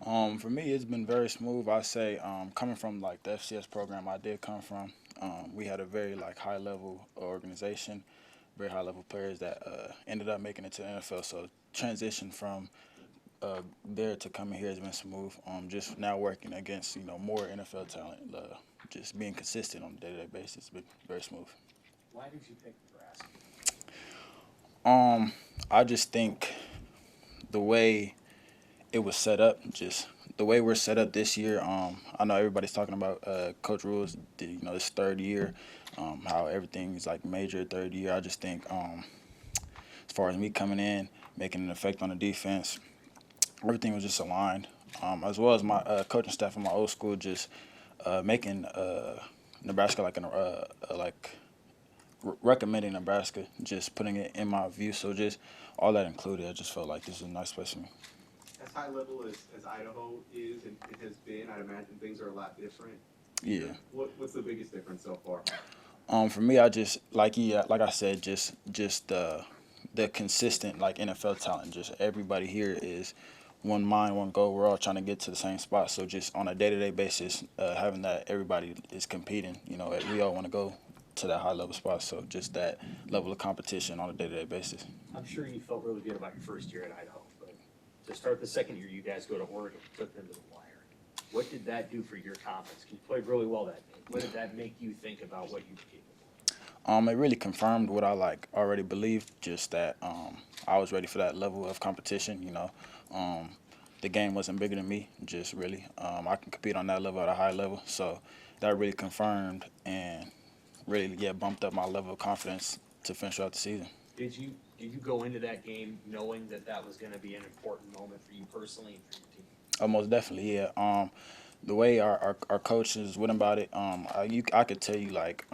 For me, it's been very smooth. I say, coming from like the FCS program I did come from, we had a very like high level organization, very high level players that ended up making it to the NFL. So transition from there to coming here has been smooth. Just now working against more NFL talent, just being consistent on a day to day basis, has been very smooth. Why did you pick Nebraska? Um, I just think the way it was set up, just the way we're set up this year. I know everybody's talking about Coach Rule's, this third year, how everything's like major third year. I just think as far as me coming in, making an effect on the defense, everything was just aligned. As well as my coaching staff in my old school, just making Nebraska like recommending Nebraska, just putting it in my view. So just all that included, I just felt like this is a nice place for me. As high level as Idaho is and it has been, I'd imagine things are a lot different Yeah. here. What's the biggest difference so far? For me, I just like I said, just the consistent like NFL talent. Just everybody here is one mind, one goal. We're all trying to get to the same spot. So just on a day to day basis, having that everybody is competing. We all want to go to that high level spot. So just that level of competition on a day to day basis. I'm sure you felt really good about your first year at Idaho, but to start the second year, you guys go to Oregon, took them to the wire. What did that do for your confidence? You played really well that day. What did that make you think about what you became? It really confirmed what I like already believed, just that I was ready for that level of competition. Um, the game wasn't bigger than me, just really. I can compete on that level at a high level, so that really confirmed and really bumped up my level of confidence to finish out the season. Did you go into that game knowing that that was going to be an important moment for you personally and for your team? Most definitely, yeah. The way our coaches went about it, I could tell you like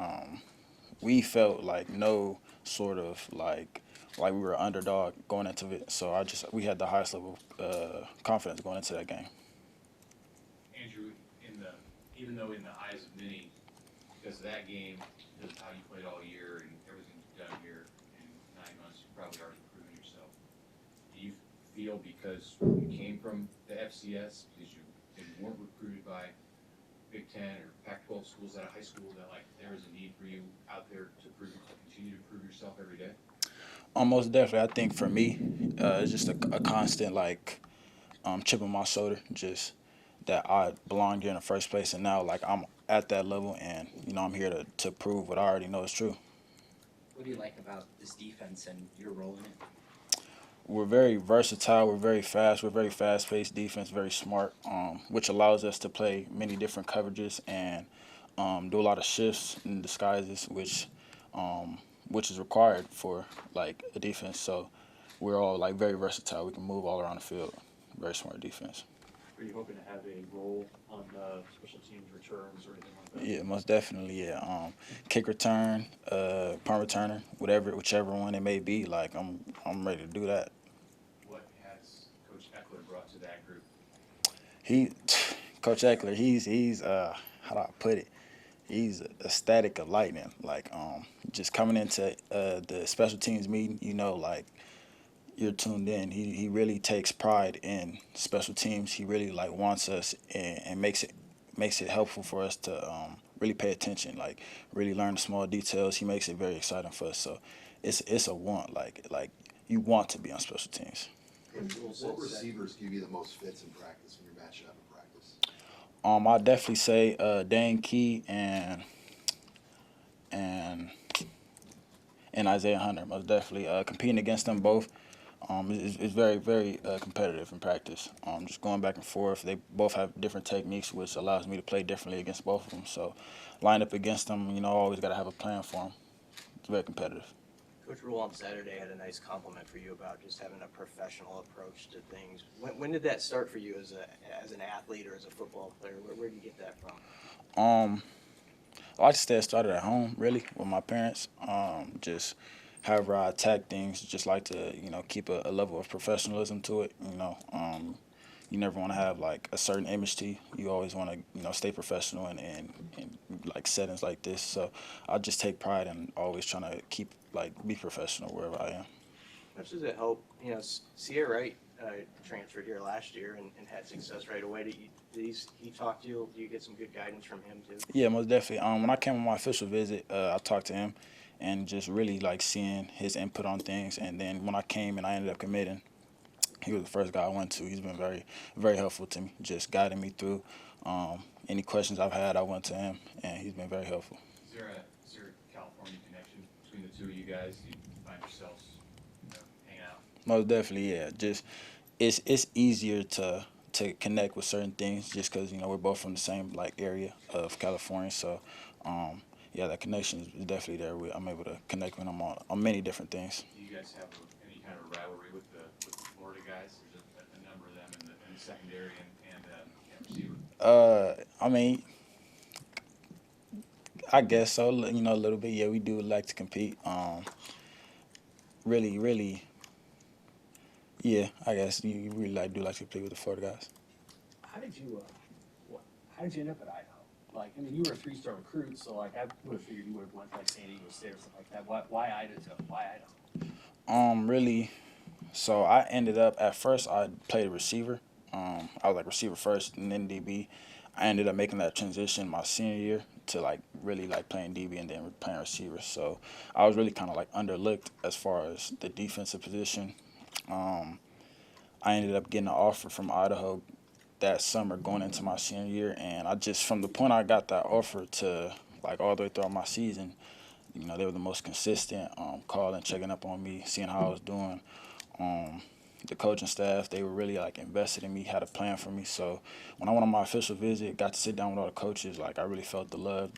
we felt like no sort of like we were underdog going into it. So we had the highest level of confidence going into that game. Andrew, even though in the eyes of many, because of that game, because of how you played all year and everything you've done here in 9 months, you've probably already proven yourself. Do you feel because you came from the FCS, because you weren't recruited by Big Ten or Pac-12 schools out of high school, that like there is a need for you out there to continue to prove yourself every day? Almost definitely, I think for me, it's just a constant like chip on my shoulder, just that I belonged here in the first place, and now like I'm at that level, and I'm here to prove what I already know is true. What do you like about this defense and your role in it? We're very versatile. We're very fast. We're very fast-paced defense. Very smart, which allows us to play many different coverages and do a lot of shifts and disguises, which is required for like a defense. So we're all like very versatile. We can move all around the field. Very smart defense. Are you hoping to have a role on special teams returns or anything like that? Yeah, most definitely. Yeah, kick return, punt returner, whichever one it may be. Like I'm ready to do that. What has Coach Eckler brought to that group? He, Coach Eckler, he's how do I put it? He's a static of lightning. Like just coming into the special teams meeting, like you're tuned in. He really takes pride in special teams. He really like wants us and makes it helpful for us to really pay attention, like really learn the small details. He makes it very exciting for us. So it's a want, like you want to be on special teams. What receivers give you the most fits in practice when you're matching up in practice? I definitely say Dane Key and and Isaiah Hunter. Most definitely competing against them both. It's very, very competitive in practice. Just going back and forth. They both have different techniques, which allows me to play differently against both of them. So, line up against them, always got to have a plan for them. It's very competitive. Coach Rule on Saturday had a nice compliment for you about just having a professional approach to things. When did that start for you as an athlete or as a football player? Where did you get that from? Um, I just stay started at home, really, with my parents. Just however I attack things, just like to, keep a level of professionalism to it. You never want to have like a certain image to you. You always want to, stay professional in like settings like this. So I just take pride in always trying to keep be professional wherever I am. How much does it help? Sierra Wright transferred here last year and had success right away. Did he talk to you? Do you get some good guidance from him too? Yeah, most definitely. When I came on my official visit, I talked to him and just really like seeing his input on things. And then when I came and I ended up committing, he was the first guy I went to. He's been very, very helpful to me, just guiding me through. Any questions I've had, I went to him, and he's been very helpful. Is there a California connection between the two of you guys? Do you find yourselves, hanging out? Most definitely, yeah. Just it's easier to connect with certain things just because we're both from the same like area of California. So, yeah, that connection is definitely there. I'm able to connect with him on many different things. Do you guys have any kind of rivalry with the Florida guys? There's a number of them in the secondary and receiver. I mean, I guess so. A little bit. Yeah, we do like to compete. Really, really. Yeah, I guess you really do like to compete with the Florida guys. How did you end up at Idaho? Like, I mean, you were a 3-star recruit, so like I would have figured you would have went to like San Diego State or something like that. Why Idaho? Why Idaho? Really. So I ended up at first I played receiver. I was like receiver first and then DB. I ended up making that transition my senior year to like really like playing DB and then playing receiver. So I was really kind of like underlooked as far as the defensive position. I ended up getting an offer from Idaho that summer going into my senior year, and I just from the point I got that offer to like all the way throughout my season, they were the most consistent, calling, checking up on me, seeing how I was doing. The coaching staff, they were really like invested in me, had a plan for me. So when I went on my official visit, got to sit down with all the coaches, like I really felt the love,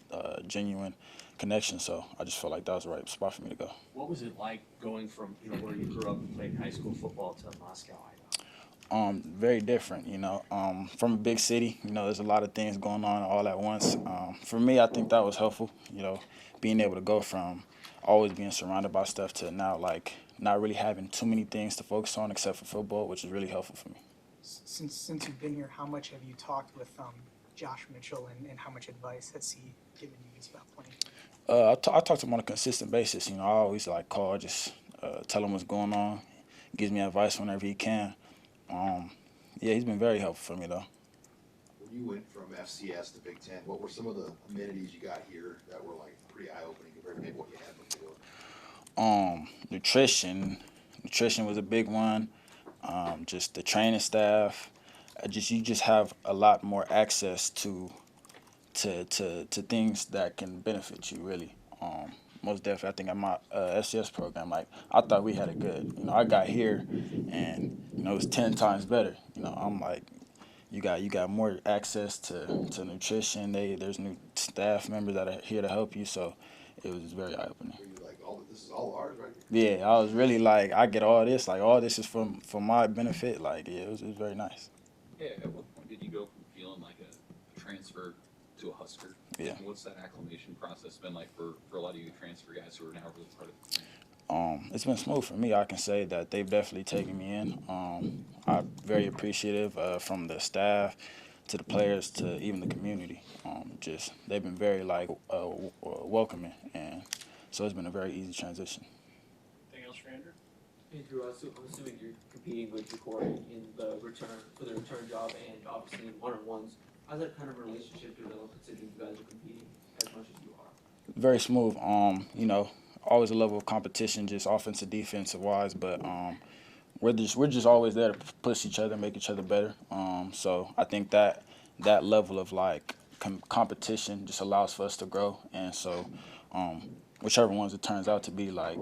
genuine connection. So I just felt like that was the right spot for me to go. What was it like going from where you grew up and played high school football to Moscow, Idaho? Very different, from a big city, there's a lot of things going on all at once. For me, I think that was helpful, being able to go from always being surrounded by stuff to now, like, not really having too many things to focus on except for football, which is really helpful for me. Since you've been here, how much have you talked with Josh Mitchell and how much advice has he given you about playing? I talk to him on a consistent basis. I always like call, just tell him what's going on, gives me advice whenever he can. Yeah, he's been very helpful for me, though. When you went from FCS to Big Ten, what were some of the amenities you got here that were like pretty eye-opening compared to maybe what you had before? Nutrition was a big one. Just the training staff. You just have a lot more access to things that can benefit you really. Most definitely, I think at my FCS program, like I thought we had it good. I got here, and it was 10 times better. I'm like, you got more access to nutrition. There's new staff members that are here to help you. So it was very eye opening. Were you like, this is all ours, right? Yeah, I was really like, I get all this. Like all this is for my benefit. Like yeah, it was very nice. Yeah, at what point did you go from feeling like a transfer to a Husker? Yeah. What's that acclimation process been like for a lot of you transfer guys who are now really part of the team? It's been smooth for me. I can say that they've definitely taken me in. I'm very appreciative from the staff to the players to even the community. They've been very welcoming, and so it's been a very easy transition. Anything else, Andrew? Andrew, I'm assuming you're competing with your core in the return job and obviously in one-on-ones. How's that kind of relationship developed considering you guys are competing as much as you are? Very smooth. Always a level of competition, just offensive, defensive wise, but we're just always there to push each other, make each other better. So I think that level of like competition just allows for us to grow, and so whichever ones it turns out to be, like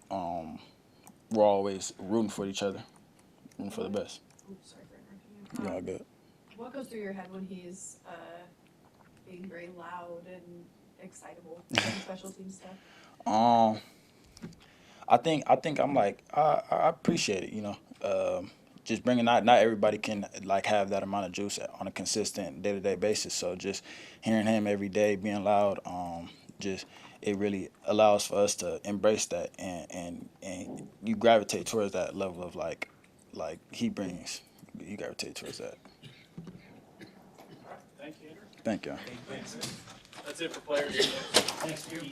we're always rooting for each other, rooting for the best. Oh, sorry for interrupting you. Yeah, good. What goes through your head when he's being very loud and excitable in special team stuff? I think I'm like I appreciate it. Just bringing not everybody can like have that amount of juice on a consistent day-to-day basis. So just hearing him every day being loud, it really allows for us to embrace that and you gravitate towards that level of like he brings. You gravitate towards that. Thank you, Andrew. Thank you. That's it for players. Thanks, you.